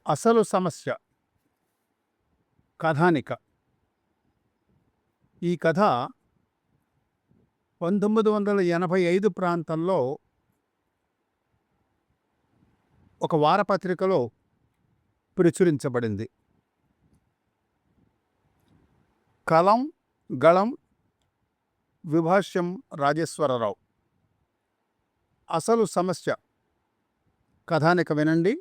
అసలు సమస్య కథానిక. ఈ కథ 1985 ప్రాంతంలో ఒక వారపత్రికలో ప్రచురించబడింది. కలం, గళం, విభాష్యం రాజేశ్వరరావు. అసలు సమస్య కథానిక వినండి.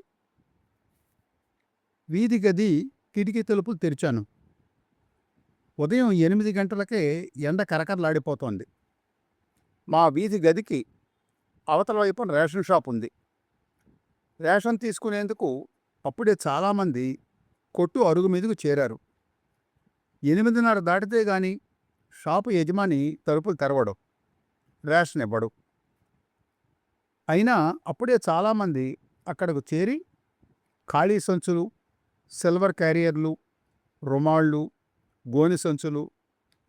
వీధి గది కిటికీ తలుపులు తెరిచాను. ఉదయం 8 గంటలకే ఎండ కరకరలాడిపోతోంది. మా వీధి గదికి అవతల వైపున రేషన్ షాప్ ఉంది. రేషన్ తీసుకునేందుకు అప్పుడే చాలామంది కొట్టు అరుగు మీదకు చేరారు. 8:30 దాటితే గాని షాపు యజమాని తలుపులు తెరవడు, రేషన్ ఇవ్వడు. అయినా అప్పుడే చాలామంది అక్కడకు చేరి ఖాళీ సంచులు, సిల్వర్ క్యారియర్లు, రుమాళ్ళు, గోనె సంచులు,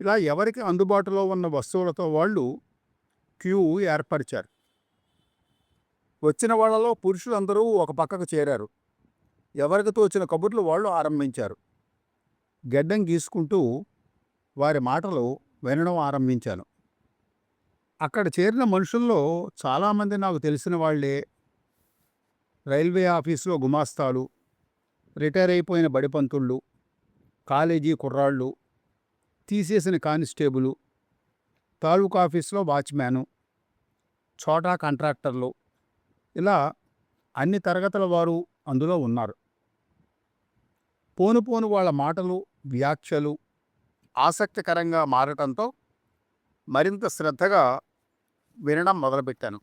ఇలా ఎవరికి అందుబాటులో ఉన్న వస్తువులతో వాళ్ళు క్యూ ఏర్పరిచారు. వచ్చిన వాళ్లలో పురుషులందరూ ఒక పక్కకు చేరారు. ఎవరికి తోచిన కబుర్లు వాళ్ళు ఆరంభించారు. గెడ్డం గీసుకుంటూ వారి మాటలు వినడం ఆరంభించాను. అక్కడ చేరిన మనుషుల్లో చాలామంది నాకు తెలిసిన వాళ్లే. రైల్వే ఆఫీసులో గుమాస్తాలు, రిటైర్ అయిపోయిన బడిపంతుళ్ళు, కాలేజీ కుర్రాళ్ళు, తీసేసిన కానిస్టేబులు, తాలూకా ఆఫీసులో వాచ్మ్యాను, చోటా కాంట్రాక్టర్లు, ఇలా అన్ని తరగతుల వారు అందులో ఉన్నారు. పోను పోను వాళ్ళ మాటలు, వ్యాఖ్యలు ఆసక్తికరంగా మారటంతో మరింత శ్రద్ధగా వినడం మొదలుపెట్టాను.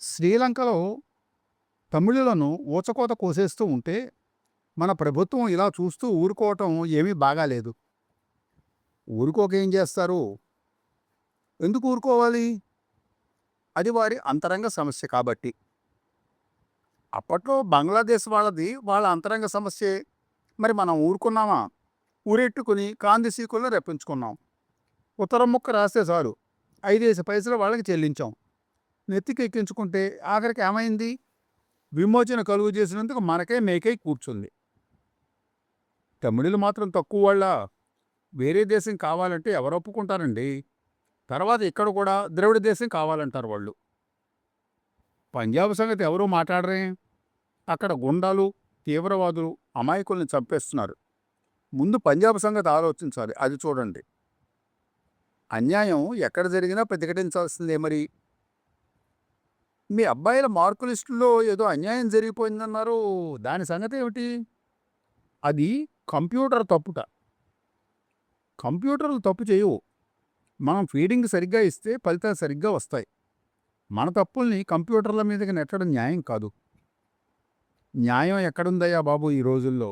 శ్రీలంకలో తమిళులను ఊచకోత కోసేస్తూ ఉంటే మన ప్రభుత్వం ఇలా చూస్తూ ఊరుకోవటం ఏమీ బాగాలేదు. ఊరుకోకేం చేస్తారు? ఎందుకు ఊరుకోవాలి? అది వారి అంతరంగ సమస్య కాబట్టి. అప్పట్లో బంగ్లాదేశ్ వాళ్ళది వాళ్ళ అంతరంగ సమస్యే. మరి మనం ఊరుకున్నామా? ఊరెట్టుకుని కాందిసీకుల్లో రెప్పించుకున్నాం. ఉత్తరం ముక్క రాస్తే చాలు 5 పైసలు వాళ్ళకి చెల్లించాం. నెత్తికి ఎక్కించుకుంటే ఆఖరికి ఏమైంది? విమోచన కలుగు చేసినందుకు మనకే మేకై కూర్చుంది. తమిళులు మాత్రం తక్కువ వాళ్ళ? వేరే దేశం కావాలంటే ఎవరు ఒప్పుకుంటారండి? తర్వాత ఇక్కడ కూడా ద్రవిడ దేశం కావాలంటారు వాళ్ళు. పంజాబ్ సంగతి ఎవరూ మాట్లాడరే. అక్కడ గుండాలు, తీవ్రవాదులు అమాయకుల్ని చంపేస్తున్నారు. ముందు పంజాబ్ సంగతి ఆలోచించాలి. అది చూడండి. అన్యాయం ఎక్కడ జరిగినా ప్రతిఘటించాల్సిందే. మరి మీ అబ్బాయిల మార్కు లిస్టులో ఏదో అన్యాయం జరిగిపోయిందన్నారు, దాని సంగతి ఏమిటి? అది కంప్యూటర్ తప్పుట. కంప్యూటర్లు తప్పు చేయవు. మనం ఫీడింగ్ సరిగ్గా ఇస్తే ఫలితాలు సరిగ్గా వస్తాయి. మన తప్పుల్ని కంప్యూటర్ల మీదకి నెట్టడం న్యాయం కాదు. న్యాయం ఎక్కడుందయ్యా బాబు ఈ రోజుల్లో?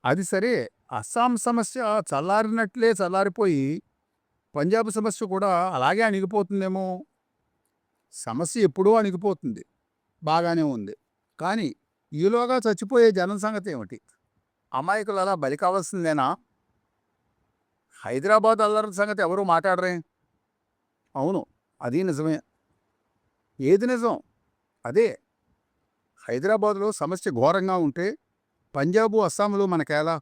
అది సరే, అస్సాం సమస్య చల్లారినట్లే చల్లారిపోయి పంజాబ్ సమస్య కూడా అలాగే అణిగిపోతుందేమో. సమస్య ఎప్పుడూ అణిగిపోతుంది, బాగానే ఉంది. కానీ ఈలోగా చచ్చిపోయే జనం సంగతి ఏమిటి? అమాయకులు అలా బలి కావాల్సిందేనా? హైదరాబాద్ అల్లర్ల సంగతి ఎవరూ మాట్లాడరే. అవును, అది నిజమే. ఏది నిజం? అదే, హైదరాబాదులో సమస్య ఘోరంగా ఉంటే పంజాబు, అస్సాంలో మనకేలా?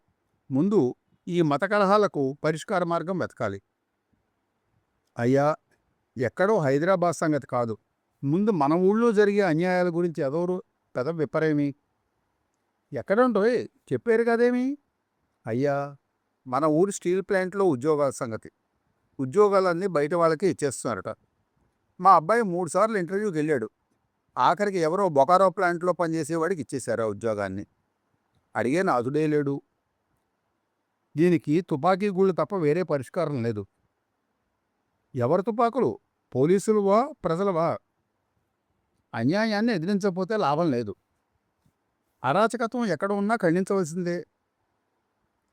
ముందు ఈ మత కలహాలకు పరిష్కార మార్గం వెతకాలి. అయ్యా, ఎక్కడో హైదరాబాద్ సంగతి కాదు, ముందు మన ఊళ్ళో జరిగే అన్యాయాల గురించి ఎదోరు పెద విప్పరేమి? ఎక్కడుంటోయ్ చెప్పారు కదేమి? అయ్యా, మన ఊరి స్టీల్ ప్లాంట్లో ఉద్యోగాల సంగతి. ఉద్యోగాలన్నీ బయట వాళ్ళకి ఇచ్చేస్తున్నారట. మా అబ్బాయి 3 సార్లు ఇంటర్వ్యూకి వెళ్ళాడు. ఆఖరికి ఎవరో బొకారో ప్లాంట్లో పనిచేసేవాడికి ఇచ్చేశారు ఆ ఉద్యోగాన్ని. అడిగే నాదుడే లేడు. దీనికి తుపాకీ గూళ్ళు తప్ప వేరే పరిష్కారం లేదు. ఎవరు తుపాకులు? పోలీసులువా, ప్రజలవా? అన్యాయాన్ని ఎదిరించకపోతే లాభం లేదు. అరాచకత్వం ఎక్కడ ఉన్నా ఖండించవలసిందే.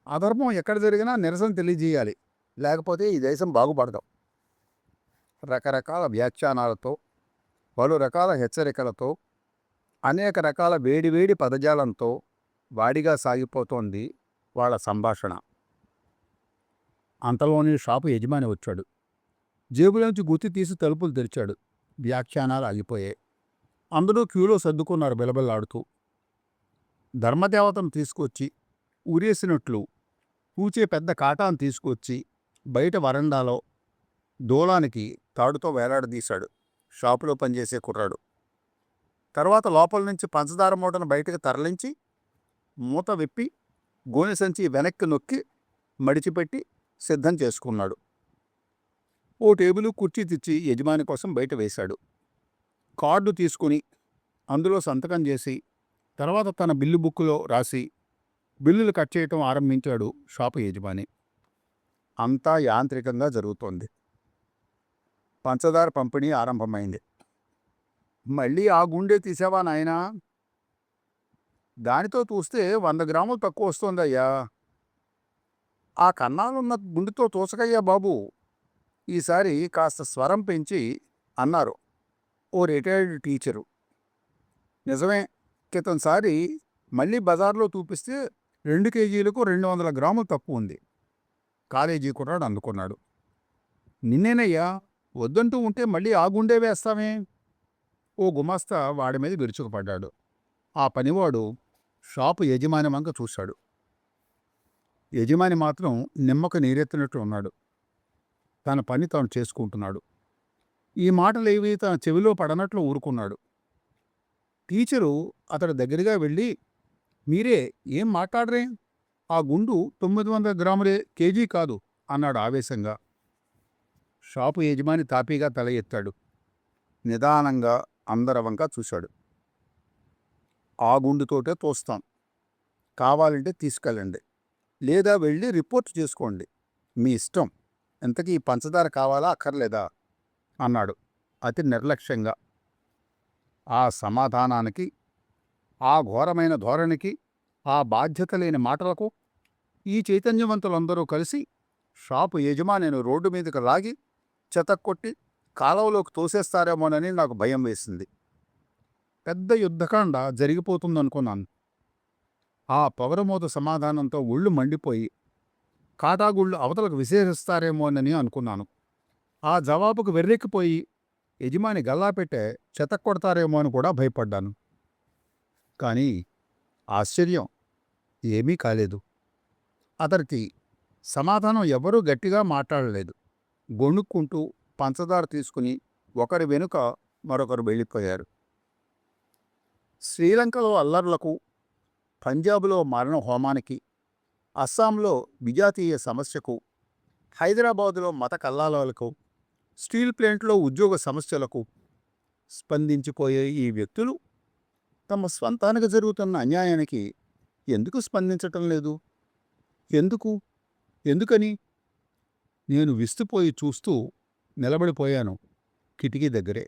అధర్మం ఎక్కడ జరిగినా నిరసన తెలియజేయాలి. లేకపోతే ఈ దేశం బాగుపడదాం. రకరకాల వ్యాఖ్యానాలతో, పలు రకాల హెచ్చరికలతో, అనేక రకాల వేడివేడి పదజాలంతో వాడిగా సాగిపోతోంది వాళ్ళ సంభాషణ. అంతలోనే షాపు యజమాని వచ్చాడు. జేబులోంచి గుత్తి తీసి తలుపులు తెరిచాడు. వ్యాఖ్యానాలు ఆగిపోయాయి. అందరూ క్యూలో సర్దుకున్నారు బిలబిల్లాడుతూ. ధర్మదేవతను తీసుకొచ్చి ఊరేసినట్లు పూచే పెద్ద కాటాను తీసుకొచ్చి బయట వరండాలో దూలానికి తాడుతో వేలాడదీశాడు షాపులో పనిచేసే కుర్రాడు. తర్వాత లోపల నుంచి పంచదార మూటను బయటకు తరలించి మూత విప్పి గోనె సంచి వెనక్కి నొక్కి మడిచిపెట్టి సిద్ధం చేసుకున్నాడు. ఓ టేబుల్ కుర్చీ తెచ్చి యజమాని కోసం బయట వేశాడు. కార్డు తీసుకుని అందులో సంతకం చేసి తర్వాత తన బిల్లు బుక్కులో రాసి బిల్లులు కట్ చేయటం ఆరంభించాడు షాపు యజమాని. అంతా యాంత్రికంగా జరుగుతోంది. పంచదార పంపిణీ ఆరంభమైంది. మళ్ళీ ఆ గుండె తీసావా నాయనా? దానితో చూస్తే 100 గ్రాములు తక్కువ వస్తోందయ్యా. ఆ కన్నాలున్న గుండెతో తోసకయ్యా బాబు. ఈసారి కాస్త స్వరం పెంచి అన్నారు ఓ రిటైర్డ్ టీచరు. నిజమే, క్రితంసారి మళ్ళీ బజార్లో చూపిస్తే 2 కేజీలకు 200 గ్రాములు తక్కువ ఉంది. కాలేజీ కుర్రాడు అందుకున్నాడు. నిన్నేనయ్యా, వద్దంటూ ఉంటే మళ్ళీ ఆ గుండె వేస్తామే? ఓ గుమాస్తా వాడి మీద విరుచుకుపడ్డాడు. ఆ పనివాడు షాపు యజమాని వంక చూశాడు. యజమాని మాత్రం నిమ్మకు నీరెత్తినట్టు ఉన్నాడు. తన పని తాను చేసుకుంటున్నాడు. ఈ మాటలేవి తన చెవిలో పడనట్లు ఊరుకున్నాడు. టీచరు అతడి దగ్గరగా వెళ్ళి, మీరే ఏం మాట్లాడరే? ఆ గుండు 900 గ్రాములే, కేజీ కాదు అన్నాడు ఆవేశంగా. షాపు యజమాని తాపీగా తల ఎత్తాడు. నిదానంగా అందరి వంక చూశాడు. ఆ గుండుతోటే తోస్తాం. కావాలంటే తీసుకెళ్ళండి, లేదా వెళ్ళి రిపోర్ట్ చేసుకోండి, మీ ఇష్టం. ఇంతకీ పంచదార కావాలా అక్కర్లేదా అన్నాడు అతి నిర్లక్ష్యంగా. ఆ సమాధానానికి, ఆ ఘోరమైన ధోరణికి, ఆ బాధ్యత లేని మాటలకు ఈ చైతన్యవంతులందరూ కలిసి షాపు యజమానిని రోడ్డు మీదకి లాగి చెతక్కొట్టి కాలువలోకి తోసేస్తారేమోనని నాకు భయం వేసింది. పెద్ద యుద్ధకాండ జరిగిపోతుందనుకున్నాను. ఆ పొగరమోత సమాధానంతో ఒళ్ళు మండిపోయి కాటాగుళ్ళు అవతలకు విసేరిస్తారేమోనని అనుకున్నాను. ఆ జవాబుకు వెర్రెక్కిపోయి యజమాని గల్లాపెట్టే చెతక్కొడతారేమో అని కూడా భయపడ్డాను. కానీ ఆశ్చర్యం, ఏమీ కాలేదు. అతనికి సమాధానం ఎవరూ గట్టిగా మాట్లాడలేదు. గొణుక్కుంటూ పంచదార తీసుకుని ఒకరి వెనుక మరొకరు వెళ్ళిపోయారు. శ్రీలంకలో అల్లర్లకు, పంజాబులో మరణ హోమానికి, అస్సాంలో విజాతీయ సమస్యకు, హైదరాబాదులో మత కల్లాలకు, స్టీల్ ప్లాంట్లో ఉద్యోగ సమస్యలకు స్పందించిపోయే ఈ వ్యక్తులు తమ స్వంతానికి జరుగుతున్న అన్యాయానికి ఎందుకు స్పందించటం లేదు? ఎందుకని? నేను విస్తుపోయి చూస్తూ నిలబడిపోయాను కిటికీ దగ్గరే.